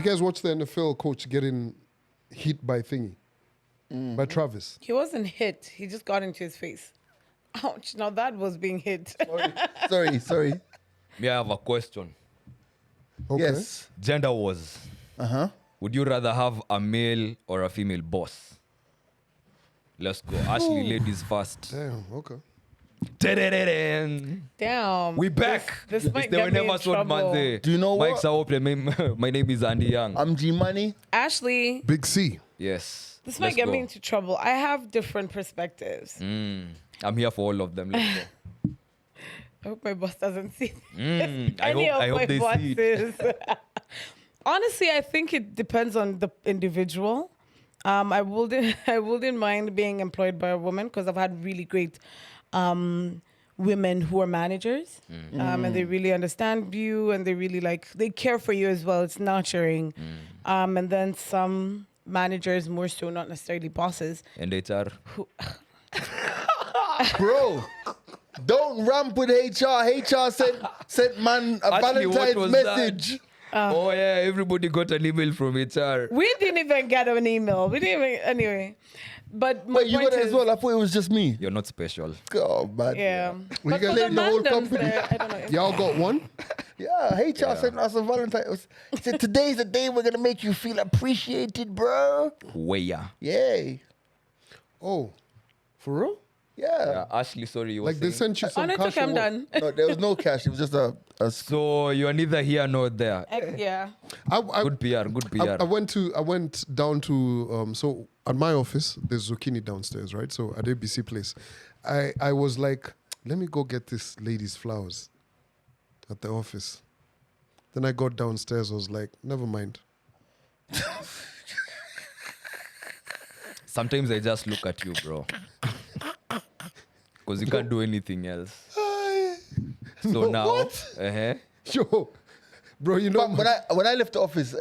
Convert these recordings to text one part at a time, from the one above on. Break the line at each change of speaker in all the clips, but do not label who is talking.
you guys watch the NFL coach getting hit by thingy? By Travis?
He wasn't hit. He just got into his face. Ouch. Now that was being hit.
Sorry.
May I have a question?
Okay.
Yes.
Gender wars. Would you rather have a male or a female boss? Let's go. Ashley, ladies first.
Damn, okay.
Da-da-da-da.
Damn.
We back.
This
It's
might
the
get me in
Wheneversode
trouble.
Monday.
Do you know
Mike's
what?
open. My name is Andy Young.
I'm G Money.
Ashley,
Big C.
Yes.
this
Let's
might get
go.
me into trouble. I have different perspectives.
I'm here for all of them. Let's go.
I hope my boss doesn't see
I
any
hope
of my
they see it.
bosses. Honestly, I think it depends on the individual. I wouldn't mind being employed by a woman because I've had really great women who are managers, and they really understand you, and they really they care for you as well. It's nurturing. And then some managers more so, not necessarily bosses.
And HR.
Bro, don't ramp with HR. HR sent man a
Ashley, what
Valentine's
was
message.
Oh yeah, everybody got an email from HR.
We didn't even get an email. We didn't even, anyway. But my
Wait, you
point
got it
is,
as well? I thought it was just me.
You're not special.
Oh, man.
yeah.
Well,
But
you
for
guys
the
named the whole
mandoms
company.
there, I don't know.
Y'all got one?
Yeah, HR sent us a Valentine's. Said, today's the day we're going to make you feel appreciated, bro.
Where?
Yay.
Oh, for real?
Yeah.
Ashley, sorry, you were
Like they
saying?
sent you
Oh,
some
no, it's
cash
okay,
or
I'm
what?
done.
No, there was no cash. It was just a
So you're neither here nor there.
Yeah.
I,
Good PR, good PR.
I went down to so at my office there's zucchini downstairs, right? So at ABC place, I was like, let me go get this lady's flowers at the office. Then I got downstairs. I was like, never mind.
Sometimes I just look at you, bro. Because you can't do anything else. So
No,
now,
what?
Yo, bro, you know.
But when I left the office,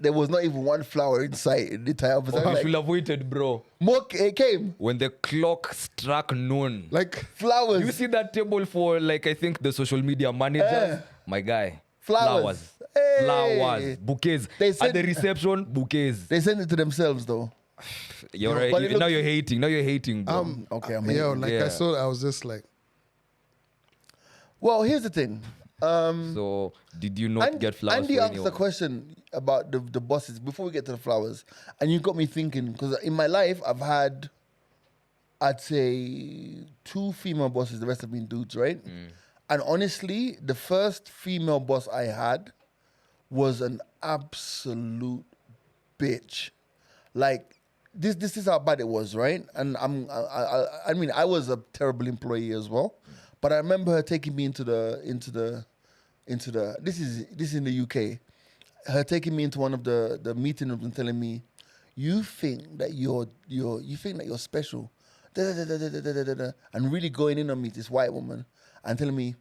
there was not even one flower in sight in the entire office. I
you
was
should
like,
have waited, bro.
more it came.
When the clock struck noon.
like
Flowers.
You see that table for, like, I think the social media managers? My guy.
Flowers. Hey.
Flowers. Bouquets.
They
At
said-
the reception, bouquets.
They sent it to themselves, though.
You're
but
right.
it
Now
looks-
you're hating. Now you're hating, bro.
Okay, I'm
yo,
hating.
like
Yeah.
I saw, I was just like,
Well, here's the thing.
So, did you not get flowers
Andy
for
asked
anyone?
a question about the bosses before we get to the flowers, and you got me thinking because in my life I've had, I'd say, 2 female bosses. The rest have been dudes, right? And honestly, the first female boss I had was an absolute bitch. Like this is how bad it was, right? And I mean I was a terrible employee as well, but I remember her taking me into the this is in the UK. Her taking me into one of the meeting rooms and telling me, "You think that you're special," and really going in on me, this white woman, and telling me,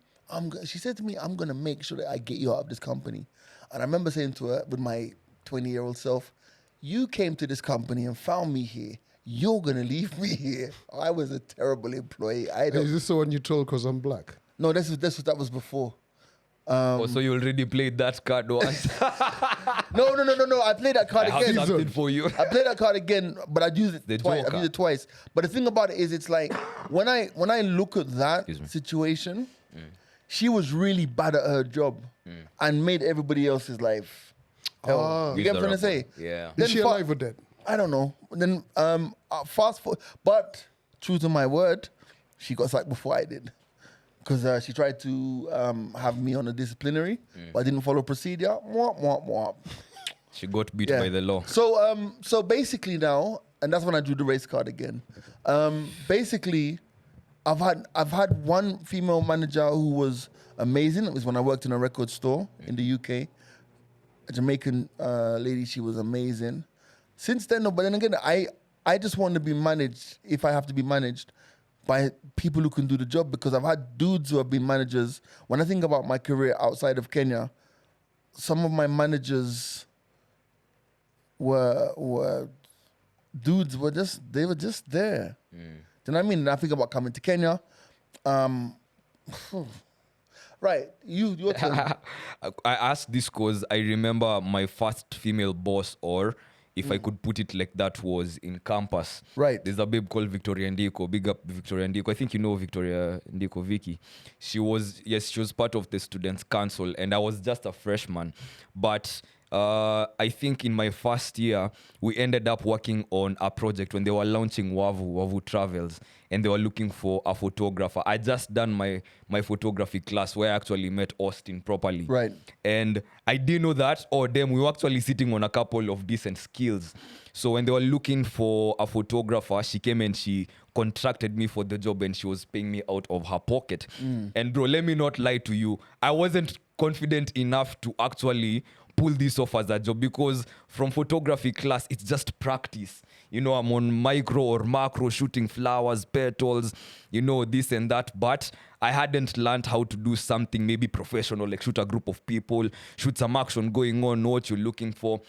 she said to me, "I'm gonna make sure that I get you out of this company." And I remember saying to her with my 20-year-old self, "You came to this company and found me here. You're gonna leave me here." I was a terrible employee.
is this the one you told because I'm black?
No, that was before.
Oh, so you already played that card once.
No. I played that card
I have
again.
something for you.
I played that card again, but I'd used it
The
twice.
Joker.
I've used it twice. But the thing about it is, it's like when I look at that
Excuse me.
situation, she was really bad at her job and made everybody else's life hell. You get what I'm trying to say?
Yeah.
Is
Then
she alive or dead?
I don't know. Then fast forward, but true to my word, she got sacked before I did. Because she tried to have me on a disciplinary, but I didn't follow procedure. Mwah, mwah, mwah.
She got beat
Yeah.
by the law.
So basically now, and that's when I drew the race card again. Basically, I've had one female manager who was amazing. It was when I worked in a record store in the UK. A Jamaican lady, she was amazing. Since then, no, but then again, I just want to be managed, if I have to be managed, by people who can do the job, because I've had dudes who have been managers. When I think about my career outside of Kenya, some of my managers were dudes were just there. Do you know what I mean? And I think about coming to Kenya. Right. Your turn.
I asked this because I remember my first female boss, or if I could put it like that, was in campus.
Right.
There's a babe called Victoria Ndiko. Big up Victoria Ndiko. I think you know Victoria Ndiko, Vicky. She was part of the students' council, and I was just a freshman. But I think in my first year, we ended up working on a project when they were launching Wavu Travels, and they were looking for a photographer. I just done my photography class where I actually met Austin properly.
Right.
And I didn't know that. We were actually sitting on a couple of decent skills. So when they were looking for a photographer, she came and she contracted me for the job, and she was paying me out of her pocket. And bro, let me not lie to you, I wasn't confident enough to actually pull this off as a job, because from photography class, it's just practice. I'm on micro or macro shooting flowers, petals, this and that. But I hadn't learned how to do something maybe professional, like shoot a group of people, shoot some action going on, know what you're looking for.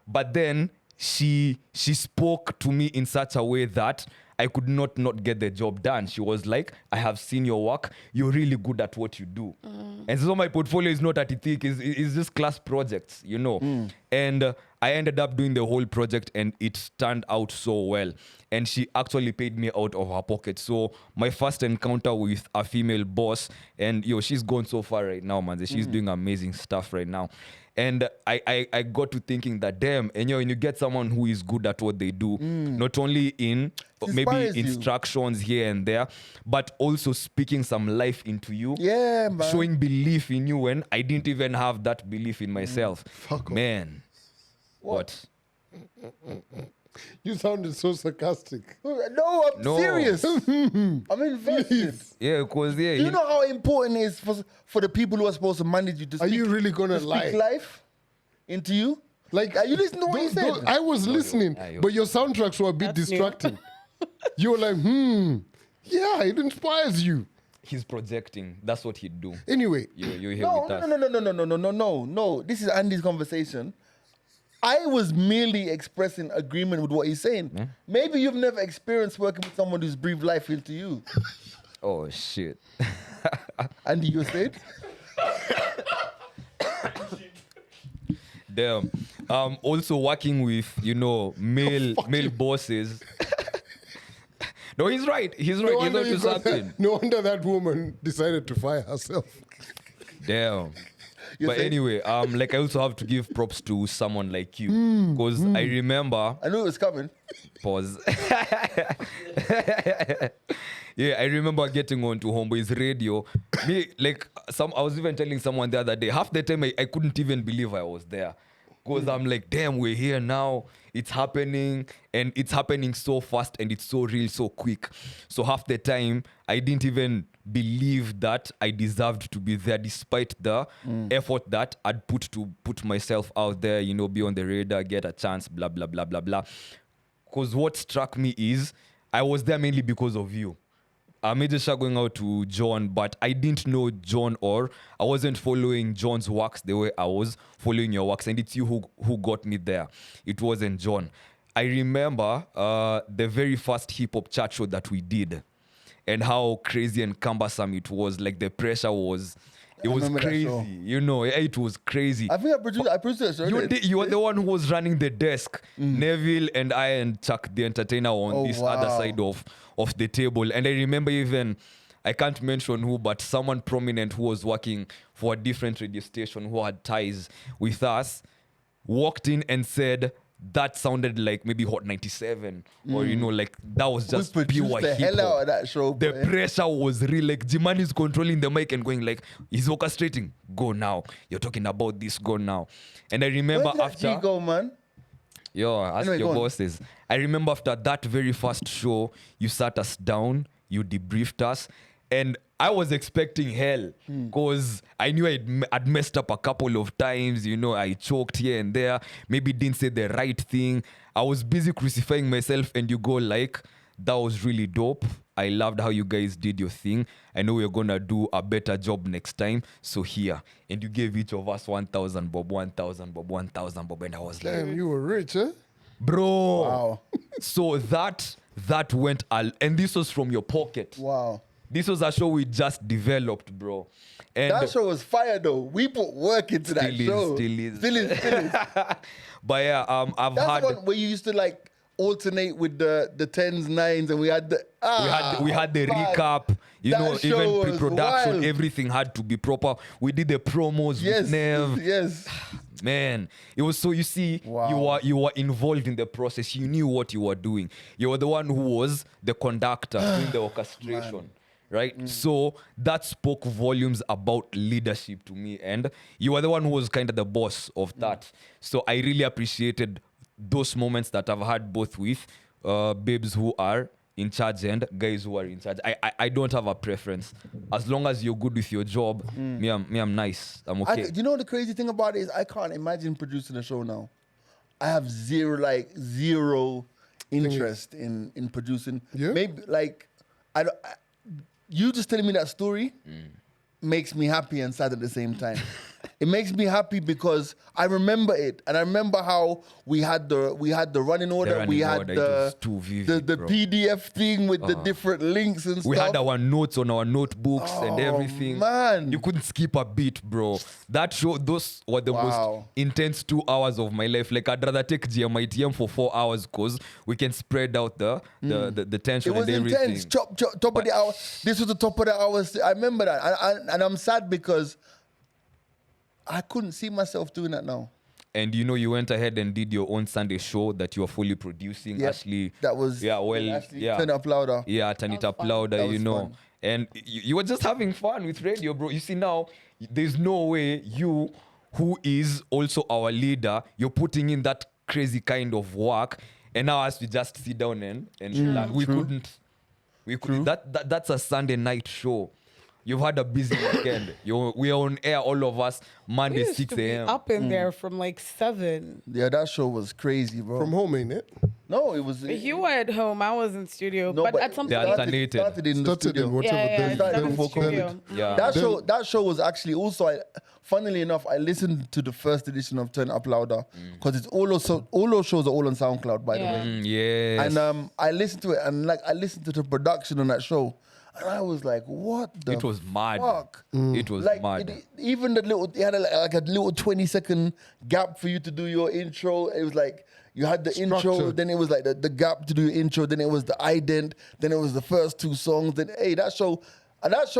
But then she spoke to me in such a way that I could not get the job done. She was like, I have seen your work. You're really good at what you do. And so my portfolio is not at thick. It's just class projects, And I ended up doing the whole project, and it turned out so well. And she actually paid me out of her pocket. So my first encounter with a female boss, and she's gone so far right now, man. She's doing amazing stuff right now. And I got to thinking that, damn, and when you get someone who is good at what they do, not only in maybe instructions here and there, but also speaking some life into you,
Man.
showing belief in you when I didn't even have that belief in myself.
Fuck off.
Man. What?
You sounded so sarcastic.
No, I'm serious. I'm invested.
Yeah, because
Do you know how important it is for the people who are supposed to manage you to
Are
speak,
you really gonna
to
lie?
speak life into you?
Like,
Are you listening to what he said?
I was listening, but your soundtracks were a bit
That's new.
distracting. You were like, yeah, it inspires you.
he's projecting. That's what he'd do.
Anyway,
You're here
No,
with us.
no. This is Andy's conversation. I was merely expressing agreement with what he's saying.
Yeah.
Maybe you've never experienced working with someone who's breathed life into you.
Oh, shit.
Andy, you said?
Damn. Also working with, male bosses. No, he's right. He's right. He's onto something.
No wonder that woman decided to fire herself.
Damn.
You
But
say-
anyway, like I also have to give props to someone like you. Because I remember
I knew it was coming.
pause. Yeah, I remember getting onto Homeboy's radio. I was even telling someone the other day, half the time I couldn't even believe I was there. Because I'm like, damn, we're here now. It's happening, and it's happening so fast, and it's so real, so quick. So half the time, I didn't even believe that I deserved to be there, despite the effort that I'd put myself out there, be on the radar, get a chance, blah, blah, blah, blah, blah. Because what struck me is I was there mainly because of you. I made a shout going out to John, but I didn't know John, or I wasn't following John's works the way I was following your works. And it's you who got me there. It wasn't John. I remember the very first hip-hop chat show that we did, and how crazy and cumbersome it was. Like, the pressure was... It was
remember that
crazy,
show.
It was crazy.
I think I produced it.
You were the one who was running the desk. Neville and I and Chuck the entertainer were on this other
wow.
side of the table. And I remember even, I can't mention who, but someone prominent who was working for a different radio station who had ties with us walked in and said, that sounded like maybe Hot 97, or that was just
we produced
pure
the hell out
hip-hop.
of that show.
The
bro.
pressure was real. Like, Jiman is controlling the mic and going like, he's orchestrating. Go now. You're talking about this. Go now. And I remember
Where did that
after...
G go, man?
Ask
Anyway,
your
go on.
bosses. I remember after that very first show, you sat us down, you debriefed us, and I was expecting hell because I knew I'd messed up a couple of times. I choked here and there, maybe didn't say the right thing. I was busy crucifying myself, and you go like, that was really dope. I loved how you guys did your thing. I know we're going to do a better job next time. So here. And you gave each of us 1,000 bob, 1,000 bob, 1,000 bob. And I was like,
Damn, you were rich, huh?
bro.
Wow.
So that went, and this was from your pocket.
Wow.
this was a show we just developed, bro. And
That show was fire though. We put work into that show.
Still is.
Still is.
But yeah, I've
That's
had
the one where you used to like alternate with the tens, nines, and we had the
we had the
man.
recap. You
That
know,
show
even
was
pre-production,
wild.
everything had to be proper. We did the promos
Yes,
with Nev.
yes.
Man, it was so, you see,
Wow.
you were involved in the process. You knew what you were doing. You were the one who was the conductor doing the orchestration. Right? So that spoke volumes about leadership to me. And you were the one who was kind of the boss of that. So I really appreciated those moments that I've had both with babes who are in charge and guys who are in charge. I don't have a preference. As long as you're good with your job, me, I'm nice. I'm okay.
You know the crazy thing about it is I can't imagine producing a show now. I have zero interest in producing.
Yeah?
Maybe like you just telling me that story makes me happy and sad at the same time. It makes me happy because I remember it, and I remember how we had the running order,
running
we had
order, it was too vivid,
the
bro.
PDF thing with the different links and
We
stuff.
had our notes on our notebooks and everything.
man.
You couldn't skip a beat, bro. That show, those were the most
Wow.
intense 2 hours of my life. Like, I'd rather take GMITM for 4 hours because we can spread out the tension
It was
and everything.
intense. Top of the hour. This was the top of the hour. I remember that, and I'm sad because I couldn't see myself doing that now.
And you know, you went ahead and did your own Sunday show that you were fully producing.
Yep.
Ashley,
That was Turn Up Louder.
Yeah, turn it up
fun.
louder,
That
you
was
know.
fun.
And you were just having fun with radio, bro. You see now, there's no way you, who is also our leader, you're putting in that crazy kind of work. And now as we just sit down and relax, we couldn't. That's a Sunday night show. You've had a busy weekend. We are on air, all of us,
We
Monday,
used
6
to be
a.m.
up in there from like 7.
Yeah, that show was crazy, bro.
From home, ain't it?
No, it was.
But you were at home. I was in studio.
No,
but at some
They
point,
alternated.
started in the
Started
studio.
in whatever
yeah,
day.
yeah,
Started
in
before
studio.
Yeah.
That show was actually also. Funnily enough, I listened to the first edition of Turn Up Louder because it's all those shows are all on SoundCloud, by the
Yeah.
way.
Yes.
And I listened to it, and like I listened to the production on that show, and I was like, "What the?
It was mad.
Fuck?
It was
Like
mad.
even the little, it had like a little 20-second gap for you to do your intro. It was like you had the intro,
Structured.
then it was like the gap to do your intro, then it was the ident, then it was the first 2 songs. Then that show,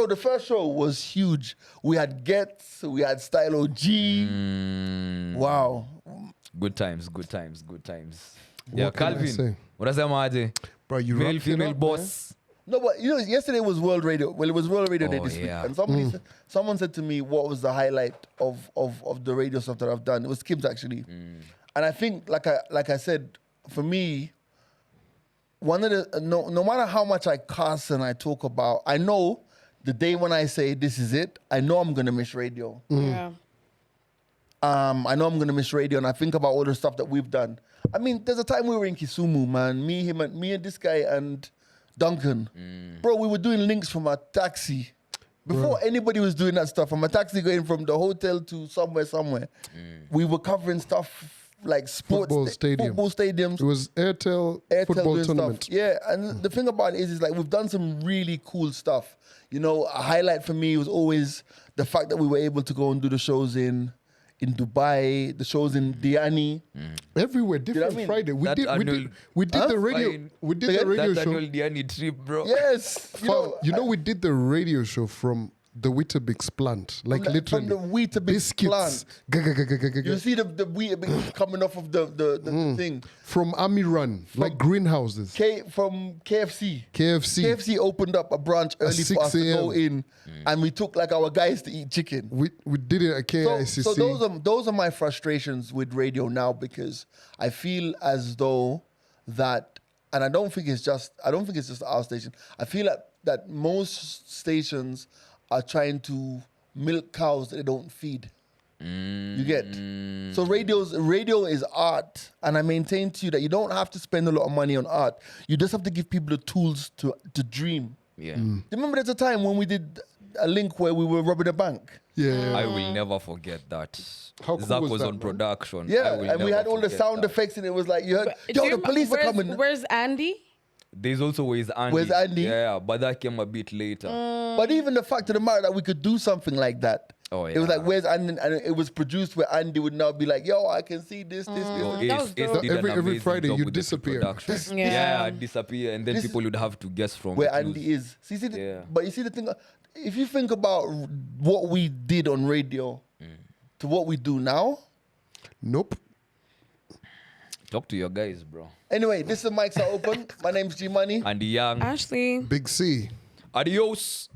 the first show was huge. We had Gets, we had Style OG. Wow.
Good times, good times, good times. Yeah,
What can I
Calvin.
say?
Unasema aje?
Bro, you
Male,
wrapped it
female
up,
boss.
No, but you know, yesterday was World Radio. Well, it was World Radio Day
Oh,
this
yeah.
week, and someone said to me, "What was the highlight of the radio stuff that I've done?" It was Kim's actually, and I think, like I said, for me, one of the no matter how much I cuss and I talk about, I know the day when I say this is it, I know I'm gonna miss radio.
Yeah.
I know I'm gonna miss radio, and I think about all the stuff that we've done. I mean, there's a time we were in Kisumu, man. Me and this guy and Duncan, bro. We were doing links from a taxi before anybody was doing that stuff. From a taxi going from the hotel to somewhere. We were covering stuff like sports, football stadiums.
It was Airtel football
doing
tournament.
stuff. Yeah, and the thing about it is like we've done some really cool stuff. You know, a highlight for me was always the fact that we were able to go and do the shows in Dubai, the shows in Diani.
Everywhere,
know what
different
I mean?
Friday. We
That
did
annual-
the radio.
Fine.
We did the radio
That
show.
annual Diani trip, bro.
Yes,
We did the radio show from the Weetabix plant, like
From
literally.
the Weetabix
biscuits.
plant.
Ga-ga-ga-ga-ga-ga.
You see the Weetabix coming off of the thing.
From Army Run, like greenhouses.
From KFC.
KFC.
KFC opened up a branch early for
6
us to go
a.m.
in, and we took like our guys to eat chicken.
We did it at KICC.
So those are my frustrations with radio now, because I feel as though that, and I don't think it's just our station. I feel that most stations are trying to milk cows that they don't feed. You get? So radio is art, and I maintain to you that you don't have to spend a lot of money on art. You just have to give people the tools to dream.
Yeah.
Do you remember there's a time when we did a link where we were robbing a bank?
Yeah.
I will never forget that.
How cool
Zach
was
was
that,
on
man?
production. I
Yeah,
will
and we
never
had all the
forget
sound
that.
effects, and it was like, you heard,
Do
yo,
you
the police are
where's-
coming.
Where's Andy?
There's also Where's Andy.
Where's Andy?
Yeah, but that came a bit later.
But even the fact of the matter that we could do something like that.
Oh,
It was
yeah.
like, where's Andy? And it was produced where Andy would now be like, yo, I can see this.
Yo,
that was
Ace
dope.
did an
Every
amazing
Friday
job
you
with the
disappear.
production.
Yeah.
Disappear, and then
This
people would have to guess from
where
the clues.
Andy is. See,
Yeah.
But you see the thing, if you think about what we did on radio to what we do now.
Nope.
Talk to your guys, bro.
Anyway, this is Mics Are Open. My name's G Money.
Andy Young.
Ashley.
Big C.
Adios.